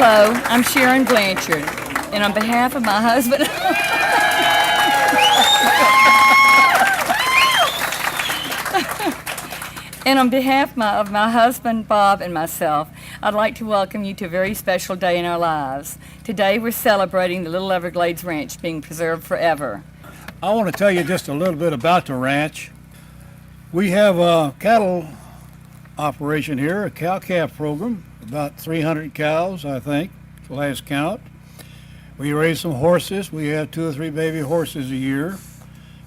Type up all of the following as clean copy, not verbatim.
Hello, I'm Sharon Blanchard, and on behalf of my husband, and on behalf of my husband, Bob, and myself, I'd like to welcome you to a very special day in our lives. Today we're celebrating the Little Everglades Ranch being preserved forever. I want to tell you just a little bit about the ranch. We have a cattle operation here, a cow-calf program, about 300 cows, I think, the last count. We raise some horses. We have 2 or 3 baby horses a year.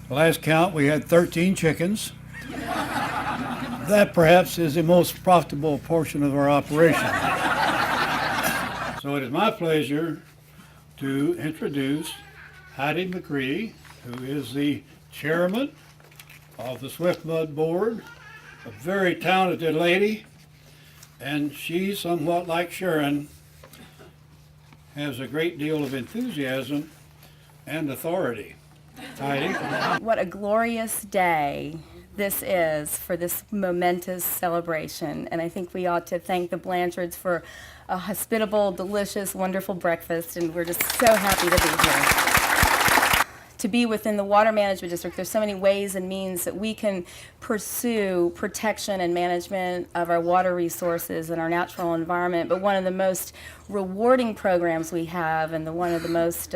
The last count, we had 13 chickens. That perhaps is the most profitable portion of our operation. So it is my pleasure to introduce Heidi McCree, who is the chairman of the Swift Mud Board, a very talented lady, and she, somewhat like Sharon, has a great deal of enthusiasm and authority. Heidi? What a glorious day this is for this momentous celebration, and I think we ought to thank the Blanchards for a hospitable, delicious, wonderful breakfast, and we're just so happy to be here. To be within the Water Management District, there's so many ways and means that we can pursue protection and management of our water resources and our natural environment, but one of the most rewarding programs we have, and one of the most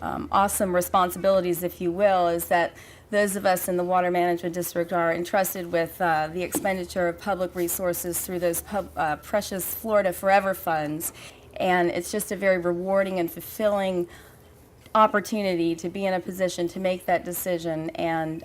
awesome responsibilities, if you will, is that those of us in the Water Management District are entrusted with the expenditure of public resources through those precious Florida Forever funds, and it's just a very rewarding and fulfilling opportunity to be in a position to make that decision and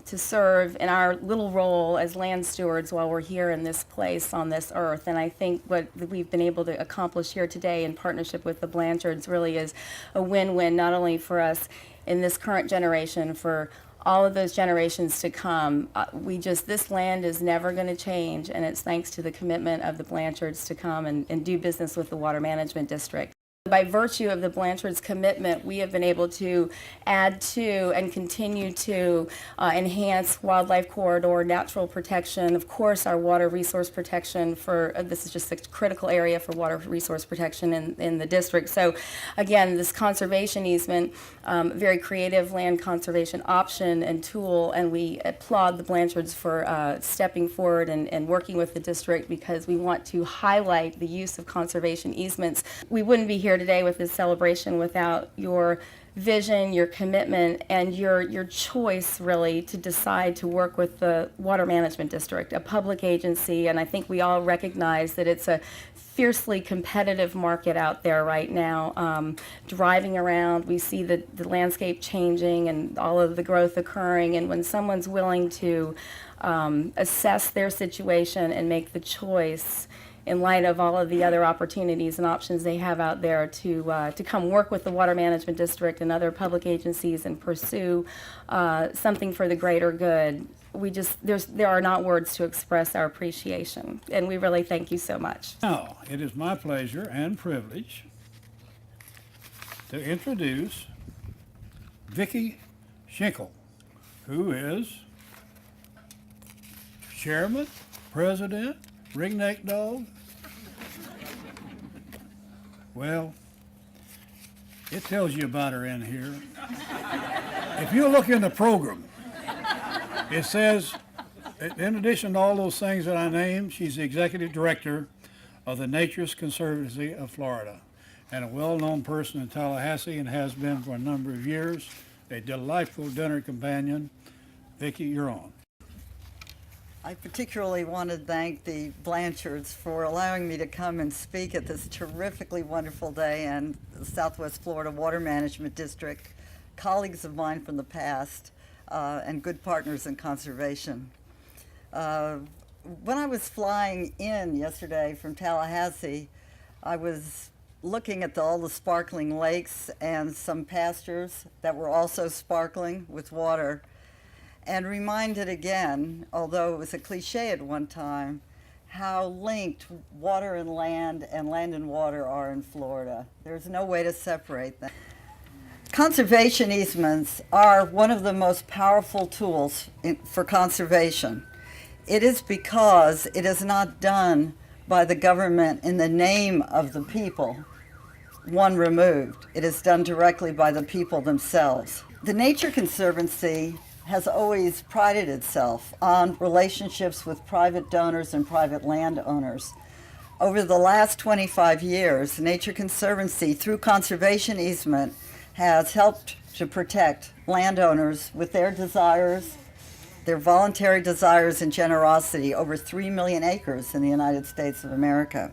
to serve in our little role as land stewards while we're here in this place on this earth. And I think what we've been able to accomplish here today in partnership with the Blanchards really is a win-win, not only for us in this current generation, for all of those generations to come. This land is never going to change, and it's thanks to the commitment of the Blanchards to come and do business with the Water Management District. By virtue of the Blanchards' commitment, we have been able to add to and continue to enhance wildlife corridor, natural protection, of course our water resource protection this is just a critical area for water resource protection in the district. So again, this conservation easement, very creative land conservation option and tool, and we applaud the Blanchards for stepping forward and working with the district, because we want to highlight the use of conservation easements. We wouldn't be here today with this celebration without your vision, your commitment, and your choice really to decide to work with the Water Management District, a public agency, and I think we all recognize that it's a fiercely competitive market out there right now. Driving around, we see the landscape changing and all of the growth occurring, and when someone's willing to assess their situation and make the choice in light of all of the other opportunities and options they have out there to come work with the Water Management District and other public agencies and pursue something for the greater good. There are not words to express our appreciation, and we really thank you so much. Now, it is my pleasure and privilege to introduce Vicki Schenkel, who is Chairman, President, Ringneck Dog. Well, it tells you about her in here. If you look in the program, it says, in addition to all those things that I named, she's the executive director of the Nature's Conservancy of Florida, and a well-known person in Tallahassee, and has been for a number of years. A delightful dinner companion. Vicki, you're on. I particularly want to thank the Blanchards for allowing me to come and speak at this terrifically wonderful day, and the Southwest Florida Water Management District, colleagues of mine from the past, and good partners in conservation. When I was flying in yesterday from Tallahassee, I was looking at all the sparkling lakes and some pastures that were also sparkling with water, and reminded again, although it was a cliche at one time, how linked water and land and water are in Florida. There's no way to separate them. Conservation easements are one of the most powerful tools for conservation. It is because it is not done by the government in the name of the people, one removed. It is done directly by the people themselves. The Nature Conservancy has always prided itself on relationships with private donors and private landowners. Over the last 25 years, Nature Conservancy, through conservation easement, has helped to protect landowners with their desires, their voluntary desires and generosity, over 3 million acres in the United States of America.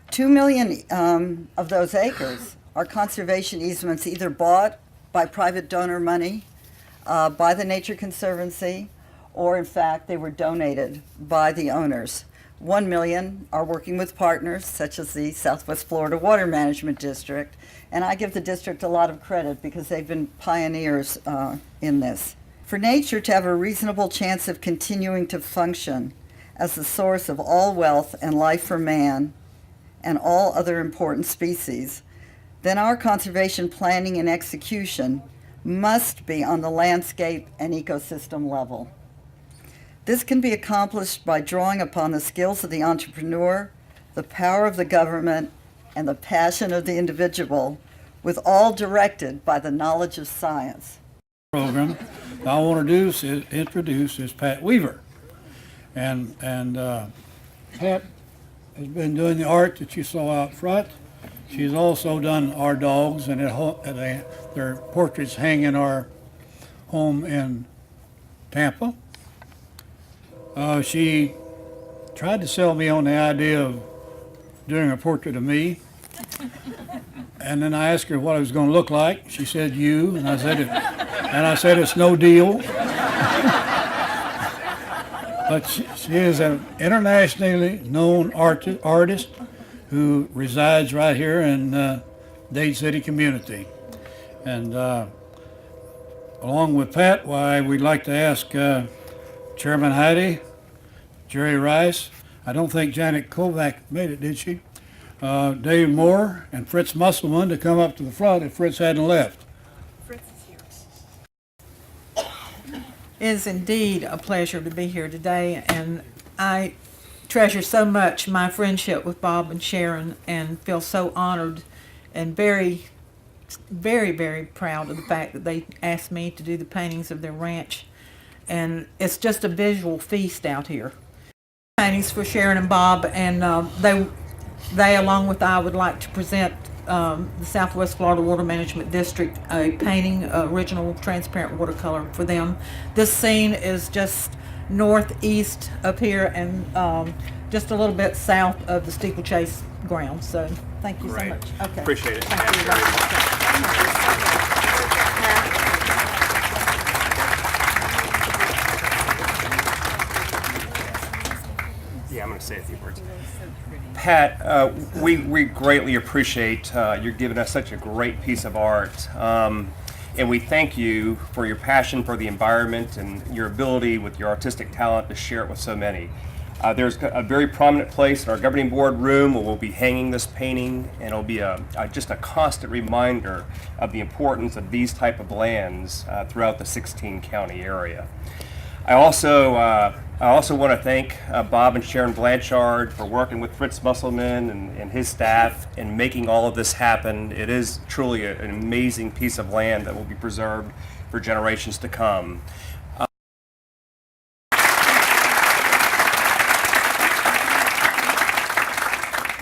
2 million of those acres are conservation easements either bought by private donor money by the Nature Conservancy, or in fact they were donated by the owners. 1 million are working with partners such as the Southwest Florida Water Management District, and I give the district a lot of credit because they've been pioneers in this. For nature to have a reasonable chance of continuing to function as the source of all wealth and life for man and all other important species, then our conservation planning and execution must be on the landscape and ecosystem level. This can be accomplished by drawing upon the skills of the entrepreneur, the power of the government, and the passion of the individual, with all directed by the knowledge of science. Program I want to introduce is Pat Weaver. And Pat has been doing the art that you saw out front. She's also done our dogs, and their portraits hang in our home in Tampa. She tried to sell me on the idea of doing a portrait of me. And then I asked her what it was going to look like. She said, you. And I said, it's no deal. But she is an internationally known artist who resides right here in Dade City community. And along with Pat, we'd like to ask Chairman Heidi, Jerry Rice, I don't think Janet Kovac made it, did she? Dave Moore and Fritz Musselman to come up to the front if Fritz hadn't left. Fritz is here. It is indeed a pleasure to be here today, and I treasure so much my friendship with Bob and Sharon and feel so honored and very, very, very proud of the fact that they asked me to do the paintings of their ranch. And it's just a visual feast out here. Paintings for Sharon and Bob, and they along with I would like to present the Southwest Florida Water Management District a painting, original transparent watercolor for them. This scene is just northeast up here and just a little bit south of the steeplechase grounds. So thank you so much. Okay. Appreciate it. Thank you. Yeah, I'm going to say a few words. Pat, we greatly appreciate you're giving us such a great piece of art. And we thank you for your passion for the environment and your ability with your artistic talent to share it with so many. There's a very prominent place in our governing board room where we'll be hanging this painting, and it'll be just a constant reminder of the importance of these type of lands throughout the 16-county area. I also want to thank Bob and Sharon Blanchard for working with Fritz Musselman and his staff in making all of this happen. It is truly an amazing piece of land that will be preserved for generations to come.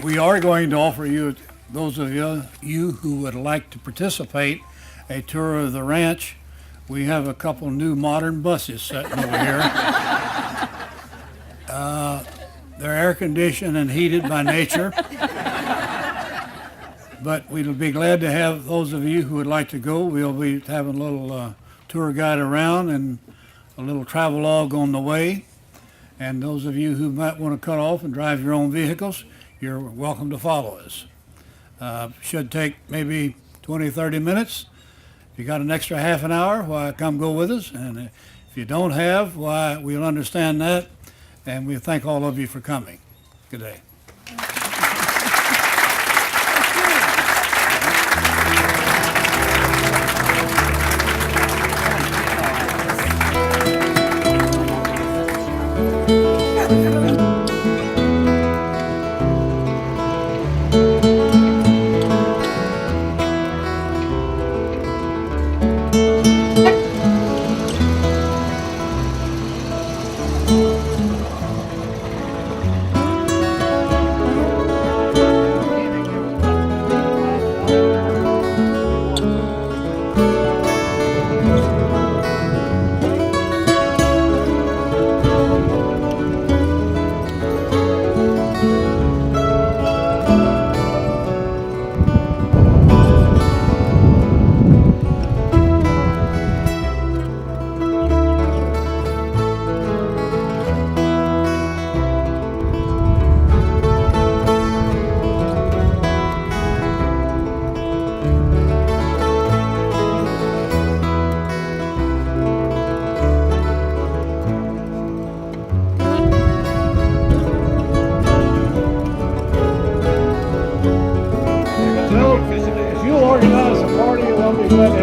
We are going to offer you, those of you who would like to participate, a tour of the ranch. We have a couple new modern buses sitting over here. They're air conditioned and heated by nature. But we'll be glad to have those of you who would like to go. We'll be having a little tour guide around and a little travelogue on the way. And those of you who might want to cut off and drive your own vehicles, you're welcome to follow us. Should take maybe 20, 30 minutes. If you got an extra half an hour, why, come go with us. And if you don't have, why, we'll understand that. And we thank all of you for coming. Good day. glad to